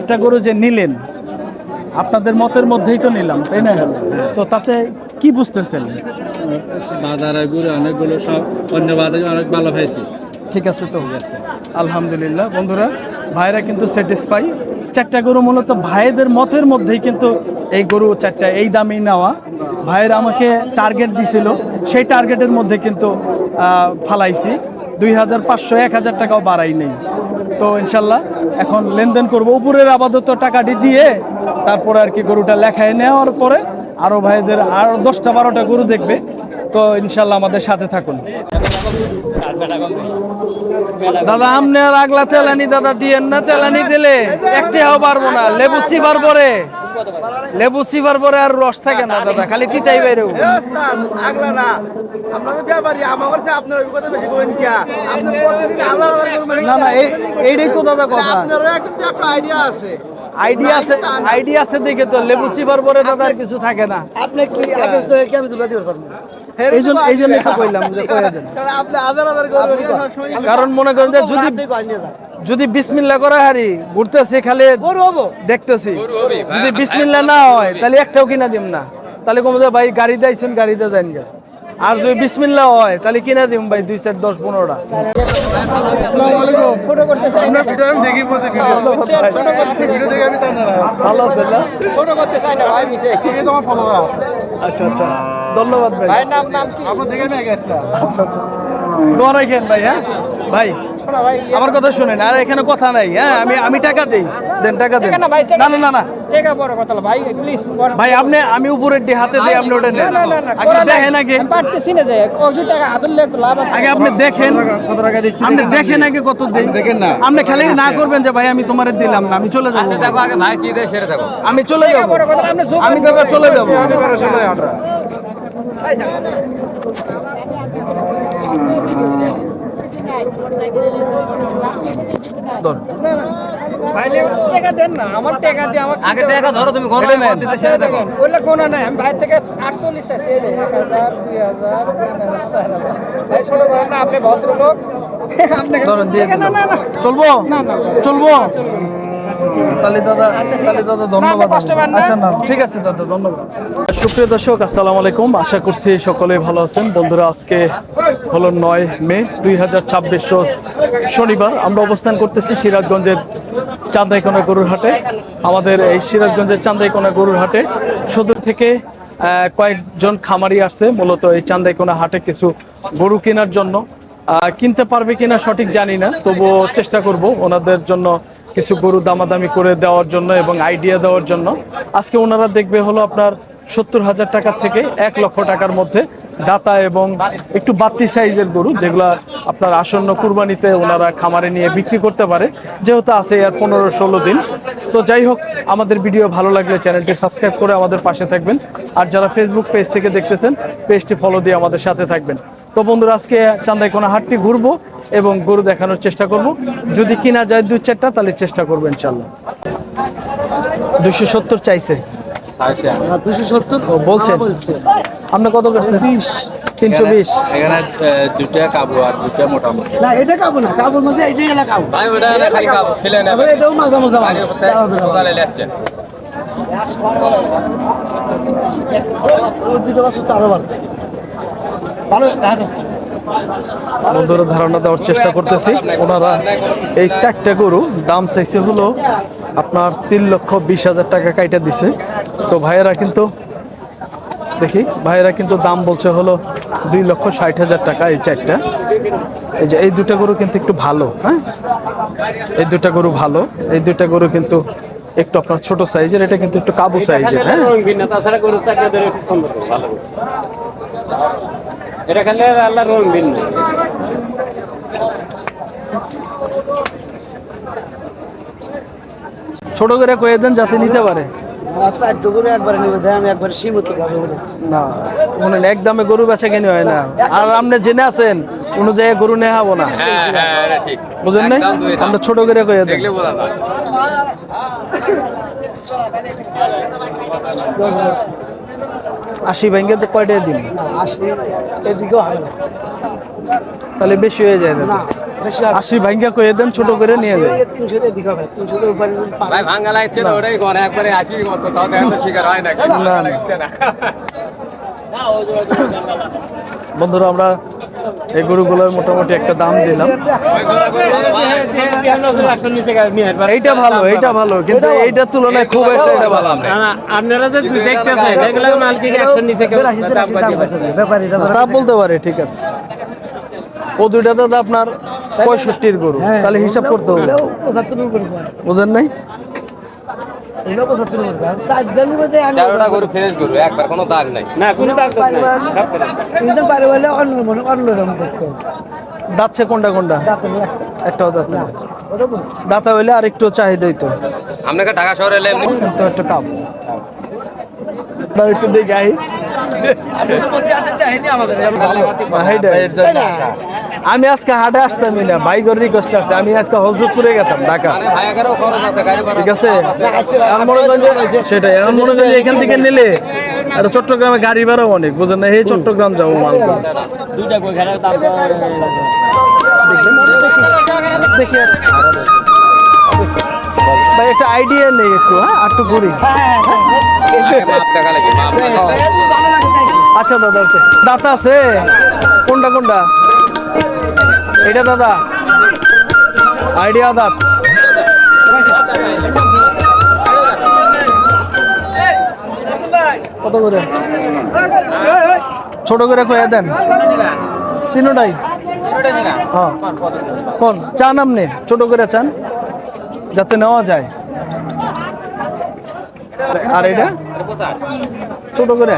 একটা গরু যে নিলেন আপনাদের মতের মধ্যেই তো নিলাম, তাই না? তো তাতে কি বুঝতেছেন? বাজারে ঘুরে অনেকগুলো সব অন্য বাজারে অনেক ভালো পাইছি। ঠিক আছে তো, আলহামদুলিল্লাহ। বন্ধুরা, ভাইরা কিন্তু স্যাটিসফাই। চারটা গরু মূলত ভাইদের মতের মধ্যেই কিন্তু এই গরু চারটা এই দামেই নেওয়া। ভাইরা আমাকে টার্গেট দিছিল, সেই টার্গেটের মধ্যে কিন্তু ফালাইছি। 2500 1000 টাকাও বাড়াই নেই। তো ইনশাল্লাহ এখন লেনদেন করব উপরের আপাতত টাকাটি দিয়ে, তারপরে আর কি গরুটা লেখায় নেওয়ার পরে আরও ভাইদের আরও 10টা 12টা গরু দেখবে। তো ইনশাল্লাহ আমাদের সাথে থাকুন। দাদা আমনে আর আগলা তেলানি দাদা দিয়েন না, তেলানি দিলে একটাও পারবো না। লেবু চিবার পরে আর রস থাকে না দাদা, খালি তিতাই বাইরে। আগলা না আপনাদের ব্যাপারী আমার কাছে আপনার অভিজ্ঞতা বেশি করেন কি আপনি প্রতিদিন হাজার হাজার করে না না, এইটাই তো দাদা কথা। আপনারও কিন্তু একটা আইডিয়া আছে। আইডিয়া আছে দেখে তো লেবু চিবার পরে দাদা আর কিছু থাকে না। আপনি কি আমি তুলে দিতে পারবো? এই জন্যই তো কইলাম যে কইয়া দেন। আপনি হাজার হাজার করে কারণ মনে করেন যে যদি বিসমিল্লাহ করা হারি ঘুরতেছি খালি দেখতেছি, যদি বিসমিল্লাহ না হয় তাহলে একটাও কিনা দিম না। তাহলে কম ভাই গাড়ি দিয়েছেন, গাড়িতে যান গে। আর যদি বিসমিল্লাহ হয় তাহলে কিনা দিম ভাই 2 4 10 15টা। ভালো আছেন না? আচ্ছা আচ্ছা, ধন্যবাদ ভাই। আচ্ছা আচ্ছা, দোয়া রাখেন ভাই। হ্যাঁ ভাই, আমার কথা শুনেন, আর এখানে কথা নাই। হ্যাঁ, আমি টাকা দেই, দেন টাকা দেন। না না না না, টাকা বড় কথা ভাই, প্লিজ ভাই আপনি, আমি উপরের হাতে দেই, আপনি ওটা নেন। আগে দেখেন, আগে পারতেছি না যে কত টাকা হাতলে লাভ আছে। আগে আপনি দেখেন কত টাকা দিচ্ছি, আপনি দেখেন আগে কত দেই। দেখেন না, আপনি খালি না করবেন যে ভাই আমি তোমারে দিলাম না, আমি চলে যাব। দেখো আগে ভাই কি দেয় সেটা দেখো। আমি চলে যাব, আমি দাদা চলে যাব। টাকা দেন না, আমার টাকা দিয়ে আমার আগে টাকা ধরো, তুমি কোন দিতে সেটা দেখো। বললে কোন নাই, আমি ভাই থেকে 48 আছে, এই 1000 2000 3000 4000। ভাই ছোট করেন না, আপনি ভদ্রলোক। আপনি ধরেন দিয়ে দিন। না না না চলবো না না চলবো। তাহলে দাদা, ধন্যবাদ। কষ্ট পান না। আচ্ছা না, ঠিক আছে দাদা, ধন্যবাদ। সুপ্রিয় দর্শক, আসসালামু আলাইকুম। আশা করছি সকলেই ভালো আছেন। বন্ধুরা, আজকে হলো 9 মে 2026 রোজ শনিবার। আমরা অবস্থান করতেছি সিরাজগঞ্জের চান্দাইকোনা গরুর হাটে। আমাদের এই সিরাজগঞ্জের চান্দাইকোনা গরুর হাটে সদর থেকে কয়েকজন খামারি আসছে মূলত এই চান্দাইকোনা হাটে কিছু গরু কেনার জন্য। কিনতে পারবে কিনা সঠিক জানি না, তবুও চেষ্টা করব ওনাদের জন্য কিছু গরু দামাদামি করে দেওয়ার জন্য এবং আইডিয়া দেওয়ার জন্য। আজকে ওনারা দেখবে হলো আপনার 70,000 টাকার থেকে 1 লক্ষ টাকার মধ্যে দাতা এবং একটু বাড়তি সাইজের গরু, যেগুলো আপনার আসন্ন কুরবানিতে ওনারা খামারে নিয়ে বিক্রি করতে পারে, যেহেতু আছে আর 15-16 দিন। তো যাই হোক, আমাদের ভিডিও ভালো লাগলে চ্যানেলটি সাবস্ক্রাইব করে আমাদের পাশে থাকবেন। আর যারা ফেসবুক পেজ থেকে দেখতেছেন, পেজটি ফলো দিয়ে আমাদের সাথে থাকবেন। তো বন্ধুরা, আজকে চান্দাইকোনা হাটটি ঘুরবো এবং গরু দেখানোর চেষ্টা করব। যদি কিনা যায় 2-4টা, তাহলে চেষ্টা করবো ইনশাল্লাহ। 270 চাইছে, 270 বলছেন। আপনি কত করছেন? 320। এখানে দুটা কাবু আর দুটা মোটামুটি। না, এটা কাবু না, কাবুর মধ্যে এইটাই এলা কাবু ভাই ওটা খালি কাবু ছিল না, এটাও মাজা মাজা সকালে লেখছে। ওর দিকে বাস আরো ভালো ভালো। বন্ধুরা, ধারণা দেওয়ার চেষ্টা করতেছি। ওনারা এই 4টা গরু দাম চাইছে হলো আপনার 3,20,000 টাকা কাইটা দিছে। তো ভাইয়েরা কিন্তু দেখি, ভাইয়েরা কিন্তু দাম বলছে হলো 2,60,000 টাকা এই 4টা। এই যে এই 2টা গরু কিন্তু একটু ভালো। হ্যাঁ, এই 2টা গরু ভালো। এই 2টা গরু কিন্তু একটু আপনার ছোট সাইজের, এটা কিন্তু একটু কাবু সাইজের। হ্যাঁ, এটা খালি আল্লাহ রং দিন। ছোট করে কয়ে দেন যাতে নিতে পারে। আচ্ছা, ডুগুরে একবার নিবে দেয়, আমি একবার সীমিত ভাবে বলেছি না, মনে এক দামে গরু বেচা কিনে হয় না। আর আপনি জেনে আছেন অনুযায়ী গরু নেওয়া হবো না, বুঝেন নাই? আমরা ছোট করে কয়ে দেন। 80 ভেঙে তো কয়টায় দিন? 80 এদিকেও হবে না, তাহলে বেশি হয়ে যায় না। 80 ভাঙ্গা কয়ে দেন, ছোট করে নিয়ে যান। 300 টাকা দিতে হবে, 300 টাকা উপরে পাবে। ভাই ভাঙ্গা লাগছে না, ওটাই ঘরে একবারে 80 মতো, তাও তো এত শিকার হয় না, না, না। বন্ধুরা আমরা এই গরুগুলোর মোটামুটি একটা দাম দিলাম। এইটা ভালো, এইটা ভালো, কিন্তু এইটার তুলনায় খুব একটা এটা ভালো না। আপনারা যে দেখতেছেন এগুলা মাল কি অ্যাকশন নিছে কেউ? তা বলতে পারে, ঠিক আছে। ও দুইটা দাদা আপনার 65-র গরু, তাহলে হিসাব করতে হবে। 75 উপরে পাবে। বুঝেন নাই? এগুলো 75 উপরে পাবে। 4 জনের মধ্যে আমি 13টা গরু ফ্রেশ গরু, একবার কোনো দাগ নাই। না কোনো দাগ নাই। কিন্তু পারে বলে অন্যরকম দেখতে হবে। দাঁতছে কোনটা কোনটা? দাঁতে নেই একটা। একটাও দাঁত নেই। ওটা বলি। দাঁতা হইলে আর একটু চাহিদা হইতো, আপনাকে ঢাকা শহরে এলে এমনি কিন্তু একটা কাপ একটু দিয়ে গাই। আমি আজকে হাটে আসতামই না, ভাই গর রিকোয়েস্ট আসছে, আমি আজকে হজরতপুরে গেতাম ঢাকা, মানে ভাই এগারো খরচ আছে গাড়ি ভাড়া। ঠিক আছে। এখন মনে করেন যে সেটাই, এখন মনে করেন যে এখান থেকে নিলে আর চট্টগ্রামে গাড়ি ভাড়াও অনেক, বুঝেন না, এই চট্টগ্রাম যাবো মাল দেখি ভাই, একটা আইডিয়া নেই একটু, হ্যাঁ একটু ঘুরি। আগে মাপ টাকা লাগে, মাপ টাকা। আচ্ছা দাদা, ওকে। দাঁত আছে কোনটা কোনটা? এটা দাদা আইডিয়া দাঁত কত করে? ছোট করে কয়ে দেন, তিনটাই। হ্যাঁ, কোন চান আপনি? ছোট করে চান যাতে নেওয়া যায়। আর এটা ছোট করে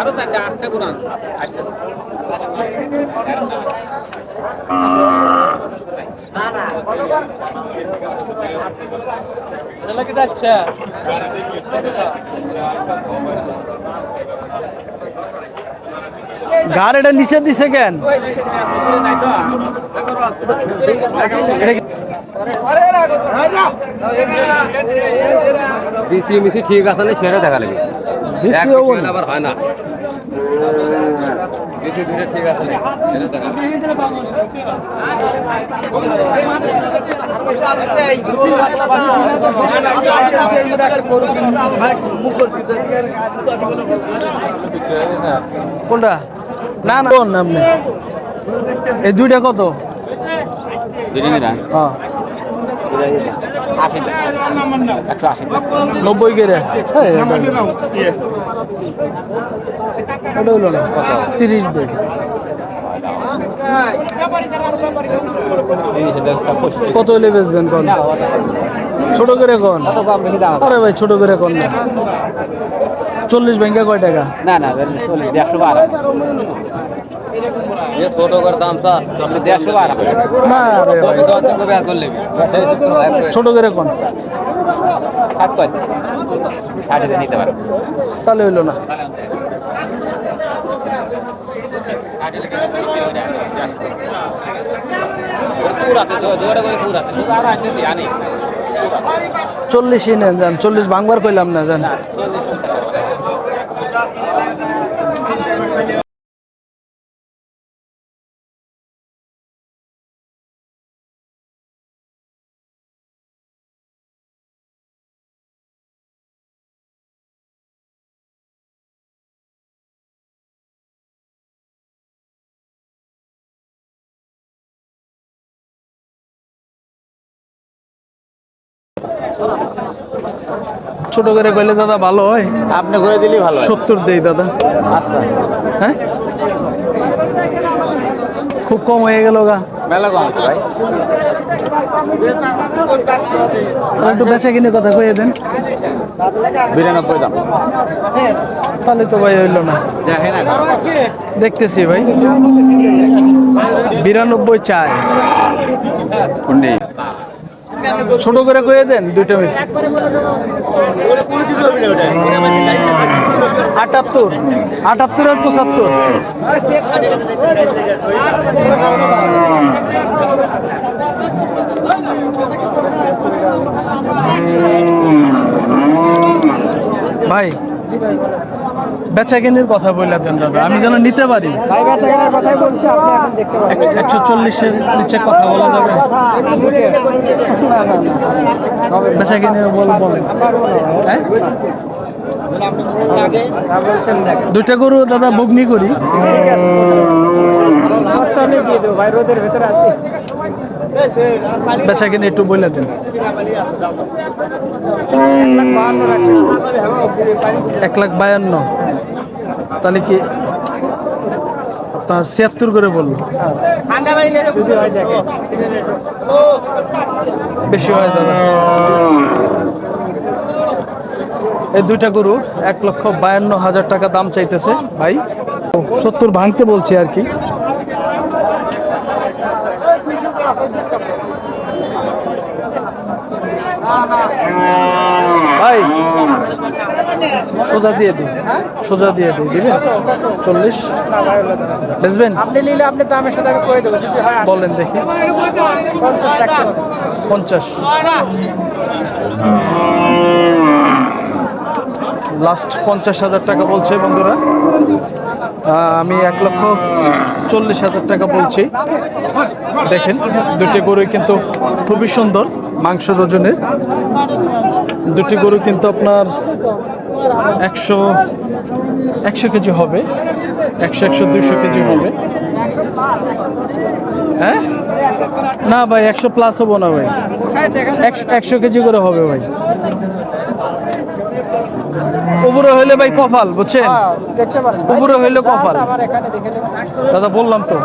আরো 8টা গরু আসছে। গার এটা নিচে দিছে কেন? এটা কি- বিসি মিসি ঠিক আছে না, সেরে দেখা লাগে। দিছি ও বলে। আবার হয় না। বিসি দুটো ঠিক আছে না, সেরে দেখা লাগে। কোনটা? না না, কোন আপনি? এই দুইটা কত? হ্যাঁ 90 করে। হ্যাঁ, ওটা হলো না, 30 দেখ। কত হলে বেচবেন কোন? ছোট করে কোন? আরে ভাই ছোট করে কোন না। 40 ব্যাংকে কয় টাকা? না না, 112। ये ছোট করে দাম স্যার, তো আপনি 112 না রে ভাই, 10 দিন কবে আগ করলে সেই সূত্র ভাই ছোট করে কোন? 60 দিন নিতে পারে। তাহলে হইলো না। পুর আছে, দুটো করে পুর আছে, আর আসতেছি আনি 40ই নেন যান, 40 ভাঙবার কইলাম না যান। 40। ছোট করে কইলে দাদা ভালো হয়। আপনি করে দিলেই ভালো হয়। 70 দেই দাদা। আচ্ছা, হ্যাঁ, খুব কম হয়ে গেল গা। মেলা কম আছে ভাই। তাহলে একটু বেচা কিনে কথা কয়ে দেন। 92 দাম। তাহলে তো ভাই হইলো না। দেখেন না, দেখতেছি ভাই, 92 চাই। কোনটি? ছোট করে কয়ে দেন দুইটা মিলে। 78, 78 আর 75। ভাই জি ভাই বলেন। বেচা কেনার কথা বললে দেন দাদা, আমি যেন নিতে পারি। ভাই বেচা কেনার কথাই বলছি, আপনি এখন দেখতে পাবেন। 140-এর নিচে কথা বলা যাবে? না, না, হবে না। বেচা কিনে বলেন। হ্যাঁ, যা বলছেন দেখেন। দুইটা গরু দাদা বগনি করি। ঠিক আছে, আমারটা আমি দিয়ে দেবো ভাই, রোদের ভেতরে আছি। বেচা কিনে একটু বলে দেন। 1,52,000 রাখবেন। 1,52,000, তাহলে কি আপনার 76 করে বললো? যদি হয় দেখেন। বেশি হয় দাদা। এই দুইটা গরু 1,52,000 টাকা দাম চাইতেছে ভাই। 70 ভাঙতে বলছে আর কি। ভাই সোজা দিয়ে দিন, সোজা দিয়ে দিই, দিবেন 40 না ভাই, হলো না। বেচবেন? আপনি নিলে আপনি দামের সাথে আমি করে দেবো, যদি হয় আসেন। বলেন দেখি। 50 রাখতে হবে। 50 লাস্ট 50,000 টাকা বলছে বন্ধুরা। আমি 1,40,000 টাকা বলছি। দেখেন দুটি গরু কিন্তু খুবই সুন্দর মাংস ওজনের। দুটি গরু কিন্তু আপনার 100 কেজি হবে, 100-200 কেজি হবে। হ্যাঁ না ভাই, 100 প্লাস হবো না ভাই, 100 কেজি করে হবে ভাই। উপরে হইলে ভাই কপাল, বুঝছেন? হ্যাঁ, দেখতে পারেন। উপরে হইলে যা আছে কপাল। আমার এখানে দেখে নেবেন। দাদা বললাম তো,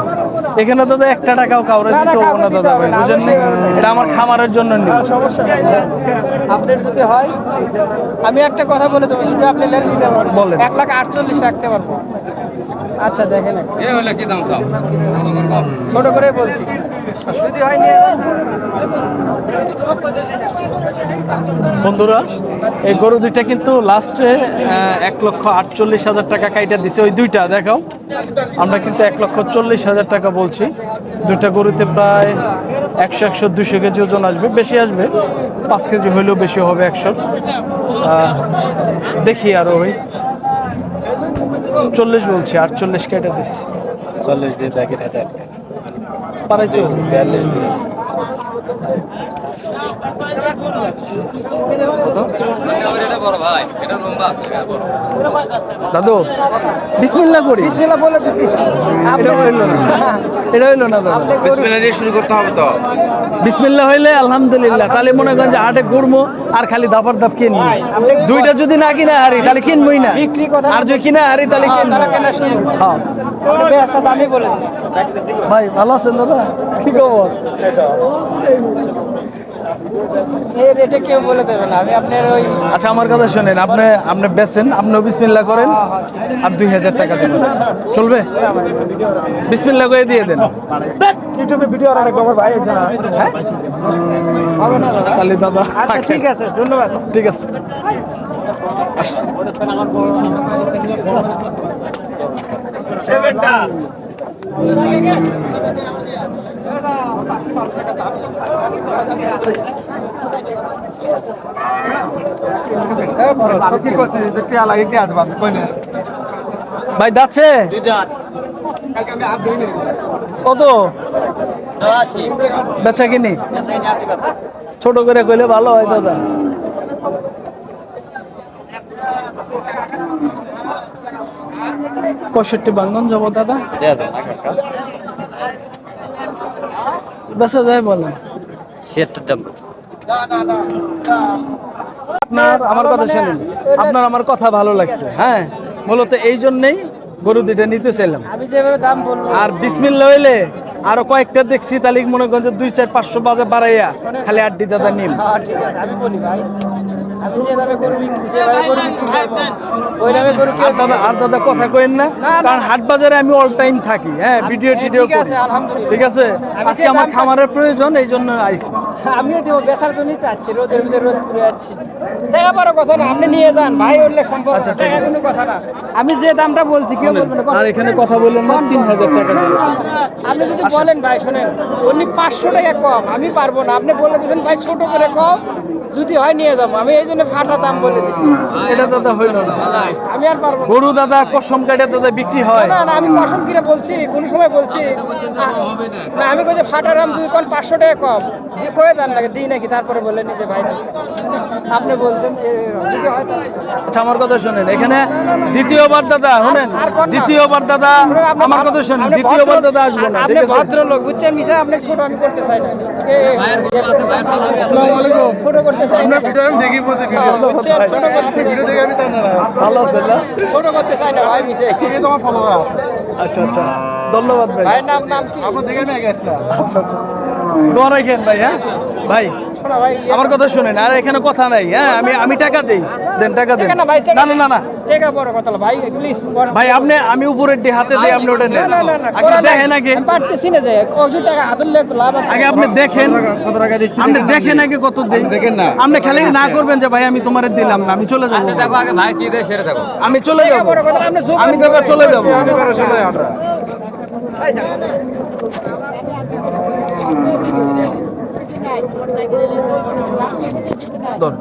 এখানে দাদা 1 টাকাও কাউরে না, দিতে না, হবো না কাউকে দিতে দাদা হবে ভাই, না, বুঝেন? অবশ্যই হবে না। এটা আমার খামারের জন্য নিব। সমস্যা নেই। আপনার যদি হয়, আমি একটা কথা বলে দেবো, যদি আপনি নেন নিতে পারবেন। বলেন। 1,48,000 রাখতে পারবো। আচ্ছা দেখেন এখন। এ হলে কি দাম চাও? ছোট করে বলছি, যদি হয় নিয়ে যান। বন্ধুরা এই গরু দুইটা কিন্তু লাস্টে 1,48,000 টাকা কাইটা দিছে। ওই দুইটা দেখাও, আমরা কিন্তু 1,40,000 টাকা বলছি। দুইটা গরুতে প্রায় 100-200 কেজি ওজন আসবে, বেশি আসবে, 5 কেজি হইলেও বেশি হবে 100। দেখি আরো ওই 40 বলছি, 48 কেটে দিচ্ছি। 40 দিয়ে দেখেন এটা পারাই তো 42 দিয়ে। এটা বড় ভাই, এটা লম্বা আছে, এটা বড়। দাদু বিসমিল্লাহ করি। বিসমিল্লাহ বলে দিছি। এটা হইলো না, এটা হইলো না দাদা। আপনি গরু- দিয়ে শুরু করতে হবে তো। বিসমিল্লাহ হইলে আলহামদুলিল্লাহ, তাহলে মনে করেন যে হাটে ঘুরবো আর খালি দাপার দাপ কিনবো। দুইটা যদি না কিনা হারি তাহলে কিনবই না, বিক্রি কথা আর যদি কিনা হারি তাহলে কিনবো। তারা কেনা শুরু। হ্যাঁ আপনি বেচা দামই বলে দিছি। ভাই ভালো আছেন দাদা? কি খবর? এই রেটে কেউ বলে দেবে না, আমি আপনার ওই আচ্ছা আমার কথা শোনেন, আপনি বেচেন, আপনিও বিসমিল্লাহ করেন আর 2,000 টাকা দেবেন, চলবে? বিসমিল্লাহ করে দিয়ে দেন। ইউটিউবে ভিডিও অনেক খবর ভাই আছে না। হ্যাঁ হবে না দাদা? তাহলে দাদা আচ্ছা থাকেন। ঠিক আছে, ধন্যবাদ। ঠিক আছে। ভাই যাচ্ছে কত বেচা কিনি? ছোট করে কইলে ভালো হয় দাদা। পঁয়ষট্টি বাঙ্গন যাবো দাদা, বেচা যায় বলেন? আপনার আমার কথা শুনুন, আপনার আমার কথা ভালো লাগছে। হ্যাঁ মূলত এই জন্যেই গরু দুইটা নিতে চাইলাম। আমি যেভাবে দাম বলবো, আর বিসমিল্লাহ হইলে আরো কয়েকটা দেখছি, তাহলে মনে করেন যে 2-4-500 বাজে বাড়াইয়া খালি আড্ডি দাদা নিন। হ্যাঁ ঠিক আছে, আমি বলি ভাই, আমি যে দামে গরু বিক্রি, যেভাবে গরু বিক্রি করবো, ওই দামে গরু কেউ আর দাদা কথা কইেন না, কারণ হাট বাজারে আমি অল টাইম থাকি। হ্যাঁ ভিডিও টিডিও ঠিক করি। আছে, আলহামদুলিল্লাহ। ঠিক আছে, আমি আজকে যে আমার দামটা- খামারের প্রয়োজন, এই জন্য আইছি। আমিও দেবো, বেচার জন্যই তো আছি, রোদের ভিতরে রোদ করে যাচ্ছি। টাকা বড় কথা না, আপনি নিয়ে যান ভাই, উঠলে সম্ভব না, টাকা কোনো কথা না। আমি যে দামটা বলছি কেউ বলবেন না। আর এখানে কথা বললেন না 3000 টাকা দিয়ে। আপনি যদি বলেন ভাই শোনেন উনি 500 টাকা কম, আমি পারবো না। আপনি বলে দিয়েছেন ভাই ছোট করে কম, যদি হয় নিয়ে যাবো, আমি এই জন্য ফাটা দাম বলে দিছি। এটা দাদা হইল না। আমি আর পারবো না। গরু দাদা কসম কাটে দাদা বিক্রি হয়। না না, আমি কসম কিরে বলছি, কোন সময় বলছি না, আমি কই যে ফাটা দাম যদি কোন 500 টাকা কম দিয়ে কয়ে দেন নাকি দিই নাকি, তারপরে বলে নিজে ভাই দিছে। আপনি বলছেন যদি হয় তাহলে। আচ্ছা আমার কথা শুনেন, এখানে দ্বিতীয়বার দাদা শুনেন, দ্বিতীয়বার দাদা আমার কথা শুনেন, দ্বিতীয়বার দাদা আসবো না, আপনি ঠিক আছে? ভদ্রলোক বুঝছেন, মিশা আপনি ছোট আমি করতে চাই না। ছোট করতে চাই না। দেখি বলতে বুঝছেন, ছোট করতে ভিডিও দেখে আমি জানি না ভালো আছেন না? ছোট করতে চাই না ভাই, মিশে। তোমার ফলোয়ার আচ্ছা আচ্ছা, ধন্যবাদ ভাই। ভাই নাম কি? আপনার দেখে আমি আগে আসলাম আচ্ছা আচ্ছা, দোয়া রাখেন ভাই। হ্যাঁ ভাই শোনা ভাই, আমার কথা শুনেন, আর এখানে কথা নাই। হ্যাঁ আমি টাকা দেই, দেন টাকা দেন। টাকা না ভাই, না না না না টাকা বড় কথা না ভাই, প্লিজ। ভাই আপনি, আমি উপরের দিয়ে হাতে দেই, আপনি ওটা নেন। আগে দেখেন, আগে আমি পারতেছি না যে কত টাকা হাতে লাভ আছে। আগে আপনি দেখেন, কত টাকা দিচ্ছি আপনি দেখেন আগে কত দেই। দেখেন না। আপনি খালি না করবেন যে ভাই আমি তোমারে দিলাম না, আমি চলে যাবো। দেখো আগে ভাই কি দেয় সেটা দেখো। আমি চলে টাকা যাবো, বড় কথা না, আপনি জোগাড় আমি দাদা চলে যাবো। ধর।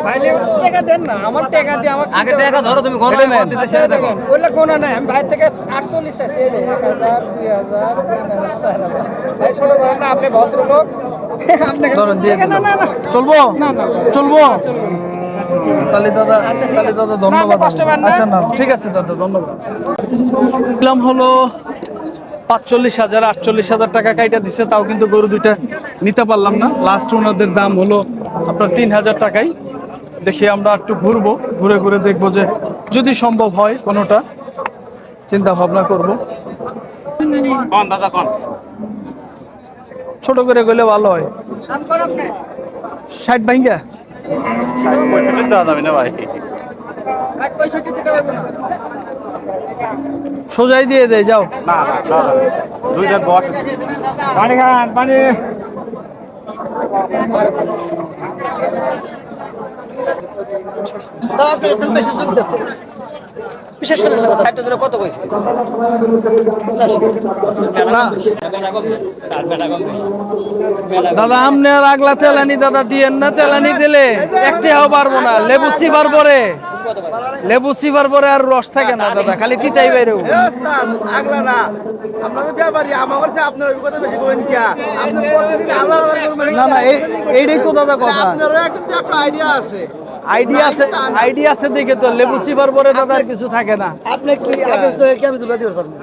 ভাই টাকা দেন না, আমার টাকা দিয়ে আমার আগে টাকা ধরো, তুমি কোন এটা নেন। দিতে সেটা দেখো। বললে কোনো নাই, আমি ভাই থেকে 48 আছে, এই 1000 2000 3000 ভাই ছোট করেন না, আপনি ভদ্রলোক। আপনাকে ধরেন দিয়ে না দিলাম। না না চলবো না না চলবো আচ্ছা ঠিক আছে। তাহলে দাদা, আচ্ছা, ঠিক তাহলে আছে। দাদা না, ধন্যবাদ। আপনি কষ্ট পান না। আচ্ছা না ঠিক আছে দাদা, ধন্যবাদ। দিলাম হলো 45,000 48,000 টাকা কাইটা দিছে, তাও কিন্তু গরু দুইটা নিতে পারলাম না। লাস্ট ওনাদের দাম হলো আপনার 3,000 টাকাই। দেখি আমরা একটু ঘুরবো, ঘুরে ঘুরে দেখবো যে যদি সম্ভব হয় কোনোটা, চিন্তা ভাবনা করব। ছোট করে গেলে ভালো হয়। 60 ভাঙ্গা সোজাই দিয়ে দেয়, যাও। পানি খান পানি কত কইছে? দাদা আমনে আর আগলা তেলানি দাদা দিয়েন না, তেলানি দিলে একটাও পারবো না। লেবু চিবার পরে, লেবু চিবার পরে আর রস থাকে না দাদা, খালি তিতাই বাইরে। আগলা না, আপনাদের ব্যাপারী আমার কাছে আপনার অভিজ্ঞতা বেশি করেন কি? আপনি প্রতিদিন হাজার হাজার করে না না এইটাই তো দাদা কথা। আপনারও কিন্তু একটা আইডিয়া আছে। আইডিয়া আছে, আইডিয়া আছে দেখে তো লেবু চিবার পরে দাদা আর কিছু থাকে না। আপনি কি আপনি তো কি আমি তুলা দিতে পারবো?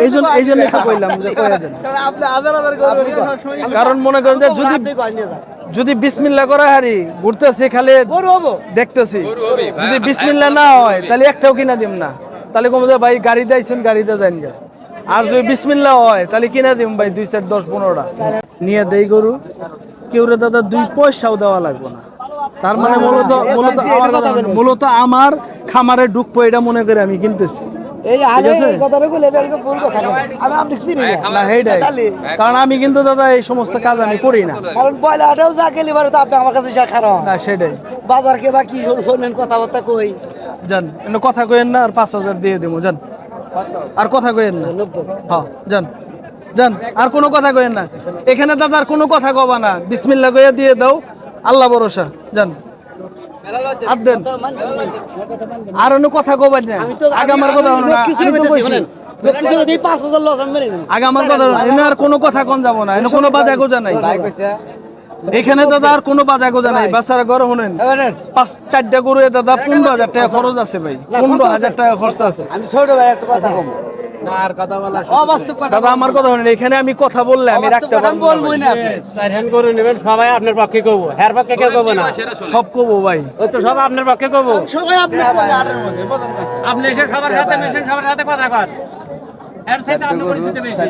এই জন্যই তো কইলাম যে কইয়া দেন। আপনি হাজার হাজার করে সবসময় কারণ মনে করেন যে যদি বিসমিল্লাহ করা হারি ঘুরতেছি খালি দেখতেছি, যদি বিসমিল্লাহ না হয় তাহলে একটাও কিনা দিম না। তাহলে কম যে ভাই গাড়ি দিয়েছেন, গাড়িতে যান গা। আর যদি বিসমিল্লাহ হয় তাহলে কিনা দিম ভাই 2 4 10 15টা নিয়ে দেই গরু। কেউ রে দাদা 2 পয়সাও দেওয়া লাগবে না। তার মানে মূলত আমার খামারে ঢুকবো এটা মনে করে আমি কিনতেছি। এই আরে ঠিক আছে? এই কথাটা বলে এটা একটা ভুল কথা না। আমি আপনি চিনি না। না সেইটাই, কারণ আমি কিন্তু দাদা এই সমস্ত কাজ আমি করি না। কারণ পয়লাটাও যা গেলি বারে তো আপনি আমার কাছে যা খারাপ না সেটাই, বাজার কে বা কি শুনেন কথাবার্তা কই যান এনে কথা কইেন না, আর 5,000 দিয়ে দেবো, যান। আর কথা কইেন না, হ্যাঁ যান যান, আর কোনো কথা কইেন না। এখানে দাদা আর কোনো কথা কবা না, বিসমিল্লাহ কইয়া দিয়ে দাও, আল্লাহ ভরসা, যান। আর দেন, আর অন্য কথা কবেন না। আগে আমার কথা হলো না, আমি তো কইছি। আগে আমার কথা হলো না, এনে আর কোনো কথা কোন যাবো না, এনে কোনো বাজা গোজা নাই। এখানে দাদা আর কোনো বাজা গোজা নাই। বাচ্চারা গরম শুনেন, 5-4টা গরু দাদা 15,000 টাকা খরচ আছে ভাই, 15,000 টাকা খরচ আছে। আমি ছোট ভাই একটা কথা কম আর কথা বলা অবাস্তব কথা দাদা আমার কথা শুনেন, এখানে আমি কথা বললে আমি রাখতে পারবো না ভাই। না আপনি চারহান করে নেবেন, সবাই আপনার পক্ষে কব, হের পক্ষে কেউ কব না, সব কবো ভাই। ওই তো সব আপনার পক্ষে কব। সবাই আপনার আটের মধ্যে বলেন না। আপনি এসে সবার সাথে মেশেন, সবার সাথে কথা কর, এর সাথে আপনার পরিস্থিতি বেশি,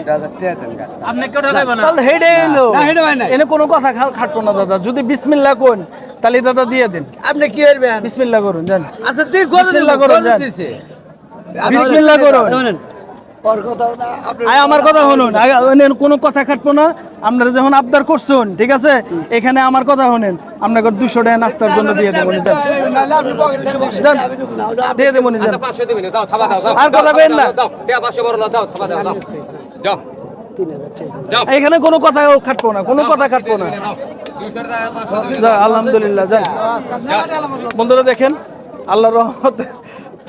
আপনি কেউ ঢাকাইব না। তাহলে হেডে এলো, এনে কোনো কথা খাটবো না দাদা। যদি বিসমিল্লাহ কোন তাহলে দাদা দিয়ে দেন। আপনি কি করবেন বিসমিল্লাহ করুন, যান। আচ্ছা তুই গরু বিসমিল্লাহ করুন, যান। বিসমিল্লাহ করুন, আমার কথা শুনুন, কোনো কথা কাটবো না। আপনারা যখন আবদার করছেন, ঠিক আছে, এখানে আমার কথা শুনেন, আপনাকে 200 টাকা নাস্তার জন্য দিয়ে দেবো, দিয়ে দেবো। আচ্ছা, 500 দিবেন, দাও, থাবা দাও, দাও। আর কথা দাও, কইেন না। দাও, দাও, টাকা 500 বড় দাও, দাও, থাবা দাও, দাও। যাও। যাও। এখানে কোনো কথা কাটবো না, কোনো কথা কাটবো না। 200 টাকা 500 যা, আলহামদুলিল্লাহ, যান। বন্ধুরা দেখেন, আল্লাহর রহমতে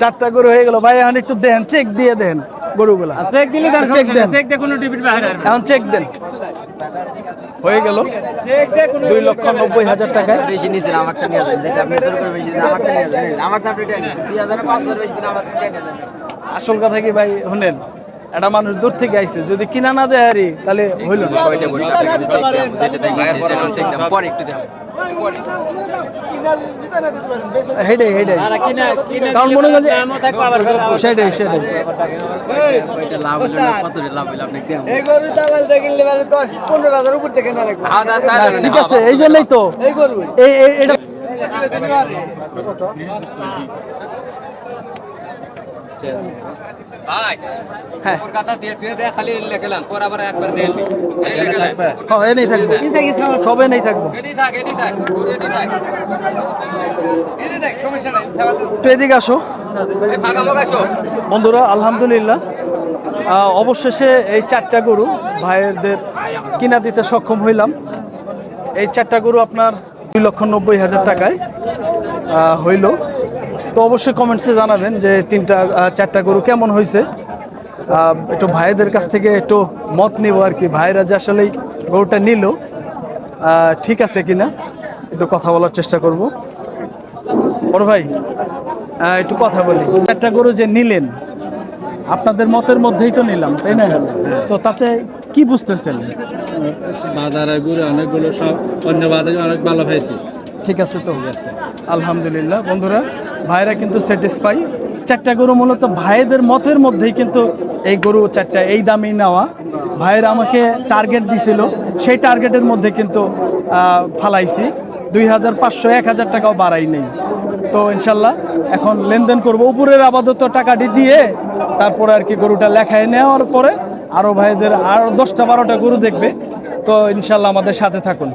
4টা গরু হয়ে গেল। ভাই এখন একটু দেন, চেক দিয়ে দেন গরুগুলা, চেক দিলে তার চেক দেন, চেক দিয়ে কোনো টিকিট বাইরে আসবে এখন চেক দেন। হয়ে গেল চেক দিয়ে কোনো 2,90,000 টাকায়। বেশি নিছেন আমারটা নিয়ে যান, যেটা আপনি শুরু করে বেশি দিন আমারটা নিয়ে যান, আমারটা আপনি 2,000 5,000 বেশি দিন আমারটা নিয়ে যান। আসল কথা কি ভাই শুনেন, একটা মানুষ দূর থেকে আইছে, যদি কিনা না দেয় আরে তাহলে হইল না। কয়টা বসে আপনাকে চেক দাম, যেটা দেখেছি যেটা চেক দাম পরে একটু দাম পরে হেডে হেডে, আর কিনা কিনা কারণ মনে হয় যে নামও থাকবে আবার সেটাই সেটাই। কয়টা লাভ হলো না কত লাভ হলো আপনি দেন। এই গরু দালাল দেখলে মানে 10-15,000 উপর থেকে না রাখবো। ঠিক আছে, এই জন্যই তো এই গরু এটা ভাই, হ্যাঁ। কলকাতা দিয়ে তুই দে, খালি লেখলাম, পর আবার একবার দেন। এই লেখলাম। এ নেই থাকবো, সবে নেই থাকবো। এডি থাক, এডি থাক, পুরো এডি থাক। এডি থাক, সমস্যা নাই। একটু এদিকে আসো এই ফাঁকা ফাঁকা শো। বন্ধুরা, আলহামদুলিল্লাহ অবশেষে এই 4টা গরু ভাইয়েরদের কিনা দিতে সক্ষম হইলাম। এই 4টা গরু আপনার 2,90,000 টাকায় হইল। তো অবশ্যই কমেন্টসে জানাবেন যে 4টা গরু কেমন হয়েছে। একটু ভাইদের কাছ থেকে একটু মত নিব আর কি, ভাইরা যে আসলে গরুটা নিল ঠিক আছে কিনা একটু কথা বলার চেষ্টা করব। বড় ভাই, একটু কথা বলি। 4টা গরু যে নিলেন, আপনাদের মতের মধ্যেই তো নিলাম, তাই না? তো তাতে কি বুঝতেছেন? বাজারে ঘুরে অনেকগুলো সব অন্য বাজারে অনেক ভালো পাইছি। ঠিক আছে তো, আলহামদুলিল্লাহ। বন্ধুরা, ভাইরা কিন্তু স্যাটিসফাই। 4টা গরু মূলত ভাইদের মতের মধ্যেই কিন্তু এই গরু 4টা এই দামেই নেওয়া। ভাইয়েরা আমাকে টার্গেট দিছিল, সেই টার্গেটের মধ্যে কিন্তু ফালাইছি। 2,500 1,000 টাকাও বাড়াই নেই। তো ইনশাল্লাহ এখন লেনদেন করব উপরের আপাতত টাকাটি দিয়ে, তারপরে আর কি গরুটা লেখায় নেওয়ার পরে আরও ভাইদের আরও 10টা 12টা গরু দেখবে। তো ইনশাল্লাহ আমাদের সাথে থাকুন।